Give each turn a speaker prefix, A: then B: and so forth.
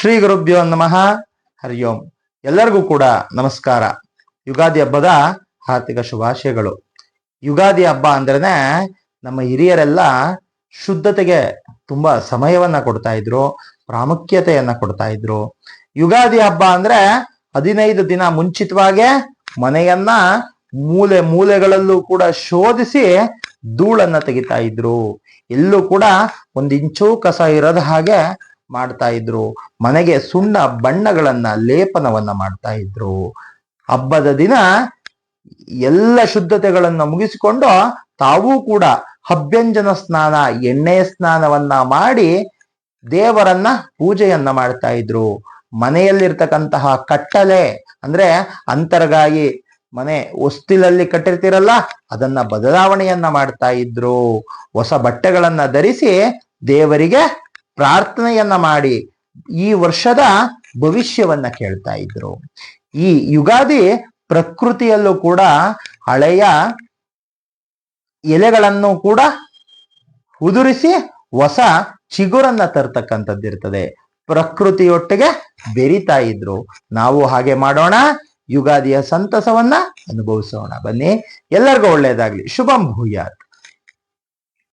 A: ಶ್ರೀ ಗುರುಭ್ಯೋ ನಮಃ. ಹರಿ ಓಂ. ಎಲ್ಲರಿಗೂ ಕೂಡ ನಮಸ್ಕಾರ. ಯುಗಾದಿ ಹಬ್ಬದ ಹಾರ್ದಿಕ ಶುಭಾಶಯಗಳು. ಯುಗಾದಿ ಹಬ್ಬ ಅಂದ್ರೇನೆ ನಮ್ಮ ಹಿರಿಯರೆಲ್ಲ ಶುದ್ಧತೆಗೆ ತುಂಬಾ ಸಮಯವನ್ನ ಕೊಡ್ತಾ ಇದ್ರು, ಪ್ರಾಮುಖ್ಯತೆಯನ್ನ ಕೊಡ್ತಾ ಇದ್ರು. ಯುಗಾದಿ ಹಬ್ಬ ಅಂದ್ರೆ 15 ದಿನ ಮುಂಚಿತವಾಗೆ ಮನೆಯನ್ನ ಮೂಲೆ ಮೂಲೆಗಳಲ್ಲೂ ಕೂಡ ಶೋಧಿಸಿ ಧೂಳನ್ನ ತೆಗಿತಾ ಇದ್ರು. ಎಲ್ಲೂ ಕೂಡ ಒಂದಿಂಚೂ ಕಸ ಇರದ ಹಾಗೆ ಮಾಡ್ತಾ ಇದ್ರು. ಮನೆಗೆ ಸುಣ್ಣ ಬಣ್ಣಗಳನ್ನ ಲೇಪನವನ್ನ ಮಾಡ್ತಾ ಇದ್ರು. ಹಬ್ಬದ ದಿನ ಎಲ್ಲ ಶುದ್ಧತೆಗಳನ್ನ ಮುಗಿಸಿಕೊಂಡು ತಾವೂ ಕೂಡ ಅಭ್ಯಂಜನ ಸ್ನಾನ, ಎಣ್ಣೆಯ ಸ್ನಾನವನ್ನ ಮಾಡಿ ದೇವರನ್ನ ಪೂಜೆಯನ್ನ ಮಾಡ್ತಾ ಇದ್ರು. ಮನೆಯಲ್ಲಿರ್ತಕ್ಕಂತಹ ಕಟ್ಟಲೆ ಅಂದ್ರೆ ಅಂತರ್ಗಾಯಿ, ಮನೆ ಹೊಸ್ತಿಲಲ್ಲಿ ಕಟ್ಟಿರ್ತಿರಲ್ಲ, ಅದನ್ನ ಬದಲಾವಣೆಯನ್ನ ಮಾಡ್ತಾ ಇದ್ರು. ಹೊಸ ಬಟ್ಟೆಗಳನ್ನ ಧರಿಸಿ ದೇವರಿಗೆ ಪ್ರಾರ್ಥನೆಯನ್ನ ಮಾಡಿ ಈ ವರ್ಷದ ಭವಿಷ್ಯವನ್ನ ಕೇಳ್ತಾ ಇದ್ರು. ಈ ಯುಗಾದಿ ಪ್ರಕೃತಿಯಲ್ಲೂ ಕೂಡ ಹಳೆಯ ಎಲೆಗಳನ್ನು ಕೂಡ ಉದುರಿಸಿ ಹೊಸ ಚಿಗುರನ್ನ ತರ್ತಕ್ಕಂಥದ್ದಿರ್ತದೆ. ಪ್ರಕೃತಿಯೊಟ್ಟಿಗೆ ಬೆರಿತಾ ಇದ್ರು. ನಾವು ಹಾಗೆ ಮಾಡೋಣ, ಯುಗಾದಿಯ ಸಂತಸವನ್ನ ಅನುಭವಿಸೋಣ. ಬನ್ನಿ, ಎಲ್ಲರಿಗೂ ಒಳ್ಳೆಯದಾಗ್ಲಿ. ಶುಭಂ ಭೂಯಾತ್.